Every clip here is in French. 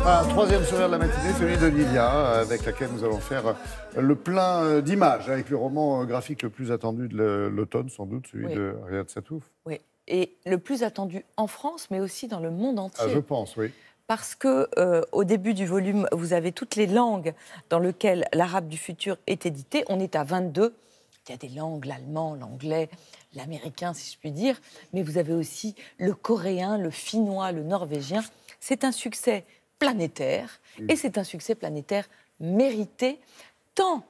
Un troisième sourire de la matinée, celui de Lilia, avec laquelle nous allons faire le plein d'images, avec le roman graphique le plus attendu de l'automne, sans doute, celui de Riyad Sattouf. Oui, et le plus attendu en France, mais aussi dans le monde entier. Ah, je pense, oui. Parce que au début du volume, vous avez toutes les langues dans lesquelles l'arabe du futur est édité. On est à 22. Il y a des langues, l'allemand, l'anglais, l'américain, si je puis dire. Mais vous avez aussi le coréen, le finnois, le norvégien. C'est un succès planétaire. Et c'est un succès planétaire mérité. Tant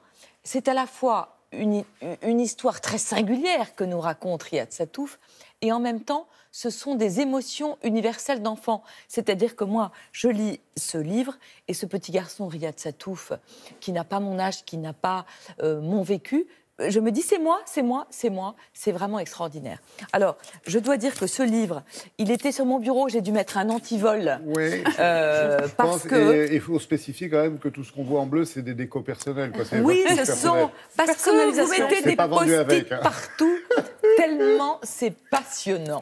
c'est à la fois une histoire très singulière que nous raconte Riyad Sattouf, et en même temps, ce sont des émotions universelles d'enfants. C'est-à-dire que moi, je lis ce livre, et ce petit garçon, Riyad Sattouf, qui n'a pas mon âge, qui n'a pas mon vécu, je me dis, c'est moi, c'est moi, c'est moi. C'est vraiment extraordinaire. Alors, je dois dire que ce livre, il était sur mon bureau, j'ai dû mettre un antivol. Oui, parce que... il faut spécifier quand même que tout ce qu'on voit en bleu, c'est des décos personnels. Quoi. Oui, ce sont... Parce que vous mettez des post-it partout, tellement c'est passionnant.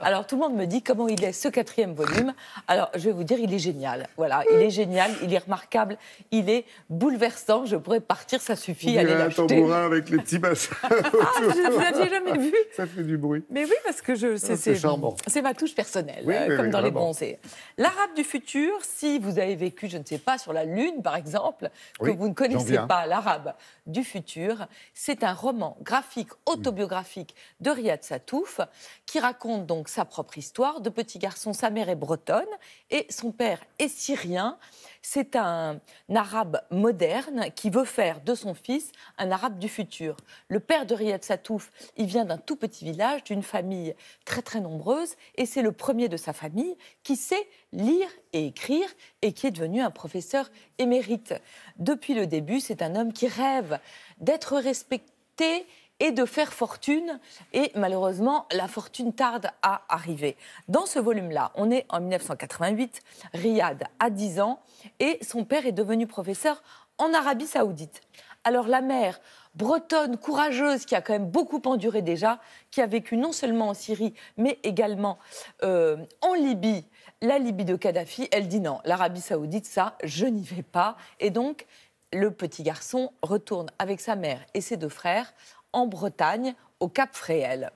Alors, tout le monde me dit comment il est, ce 4e volume. Alors, je vais vous dire, il est génial. Voilà, il est génial, il est remarquable, il est bouleversant. Je pourrais partir, ça suffit, allez l'acheter. Avec les petits bassins. Vous l'aviez jamais vu? Ça fait du bruit. Mais oui, parce que c'est charmant. C'est ma touche personnelle, oui, comme oui, dans les bronzés. L'arabe du futur, si vous avez vécu, je ne sais pas, sur la Lune, par exemple, que vous ne connaissez pas l'arabe du futur, c'est un roman graphique, autobiographique de Riyad Sattouf, qui raconte donc sa propre histoire de petit garçon. Sa mère est bretonne et son père est syrien. C'est un arabe moderne qui veut faire de son fils un arabe du futur. Le père de Riyad Sattouf, il vient d'un tout petit village, d'une famille très très nombreuse, et c'est le premier de sa famille qui sait lire et écrire et qui est devenu un professeur émérite. Depuis le début, c'est un homme qui rêve d'être respecté et de faire fortune, et malheureusement, la fortune tarde à arriver. Dans ce volume-là, on est en 1988, Riyad a 10 ans, et son père est devenu professeur en Arabie Saoudite. Alors la mère, bretonne, courageuse, qui a quand même beaucoup enduré déjà, qui a vécu non seulement en Syrie, mais également en Libye, la Libye de Kadhafi, elle dit non, l'Arabie Saoudite, ça, je n'y vais pas. Et donc, le petit garçon retourne avec sa mère et ses 2 frères en Bretagne, au Cap Fréhel.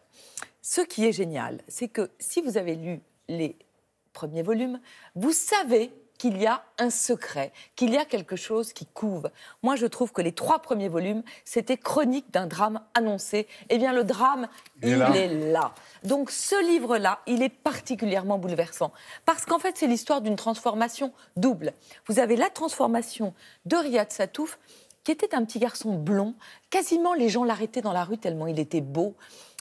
Ce qui est génial, c'est que si vous avez lu les premiers volumes, vous savez qu'il y a un secret, qu'il y a quelque chose qui couve. Moi, je trouve que les 3 premiers volumes, c'était chronique d'un drame annoncé. Eh bien, le drame, il est là. Donc, ce livre-là, il est particulièrement bouleversant. Parce qu'en fait, c'est l'histoire d'une transformation double. Vous avez la transformation de Riyad Sattouf, qui était un petit garçon blond. Quasiment, les gens l'arrêtaient dans la rue tellement il était beau.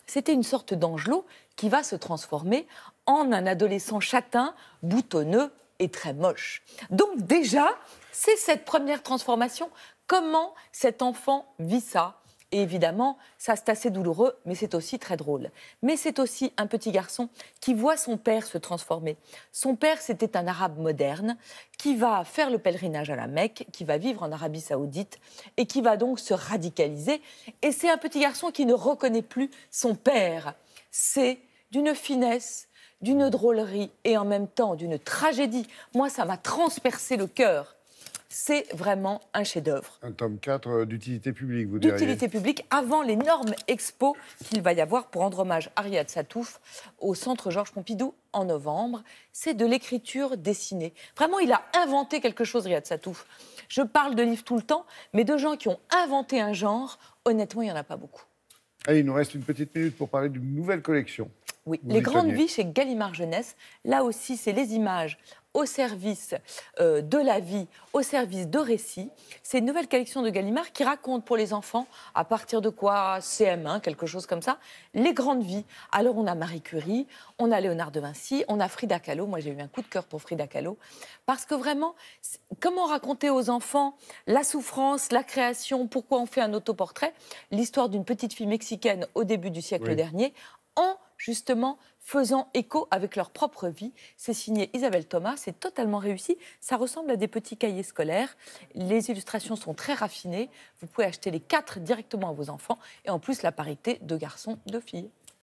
C'était une sorte d'angelot qui va se transformer en un adolescent châtain, boutonneux et très moche. Donc déjà, c'est cette première transformation. Comment cet enfant vit ça ? Et évidemment, ça c'est assez douloureux, mais c'est aussi très drôle. Mais c'est aussi un petit garçon qui voit son père se transformer. Son père, c'était un arabe moderne qui va faire le pèlerinage à la Mecque, qui va vivre en Arabie Saoudite et qui va donc se radicaliser. Et c'est un petit garçon qui ne reconnaît plus son père. C'est d'une finesse, d'une drôlerie et en même temps d'une tragédie. Moi, ça m'a transpercé le cœur. C'est vraiment un chef-d'œuvre. Un tome 4 d'utilité publique, vous diriez. D'utilité publique, avant l'énorme expo qu'il va y avoir pour rendre hommage à Riyad Sattouf au Centre Georges Pompidou en novembre. C'est de l'écriture dessinée. Vraiment, il a inventé quelque chose, Riyad Sattouf. Je parle de livres tout le temps, mais de gens qui ont inventé un genre, honnêtement, il n'y en a pas beaucoup. Allez, il nous reste une petite minute pour parler d'une nouvelle collection. Oui, Les Grandes Vies chez Gallimard Jeunesse. Là aussi, c'est les images au service de la vie, au service de récits. C'est une nouvelle collection de Gallimard qui raconte pour les enfants, à partir de quoi, CM1, quelque chose comme ça, les grandes vies. Alors on a Marie Curie, on a Léonard de Vinci, on a Frida Kahlo. Moi j'ai eu un coup de cœur pour Frida Kahlo. Parce que vraiment, comment raconter aux enfants la souffrance, la création, pourquoi on fait un autoportrait, l'histoire d'une petite fille mexicaine au début du siècle dernier, en justement faisant écho avec leur propre vie. C'est signé Isabelle Thomas, c'est totalement réussi. Ça ressemble à des petits cahiers scolaires. Les illustrations sont très raffinées. Vous pouvez acheter les 4 directement à vos enfants. Et en plus, la parité de garçons, de filles.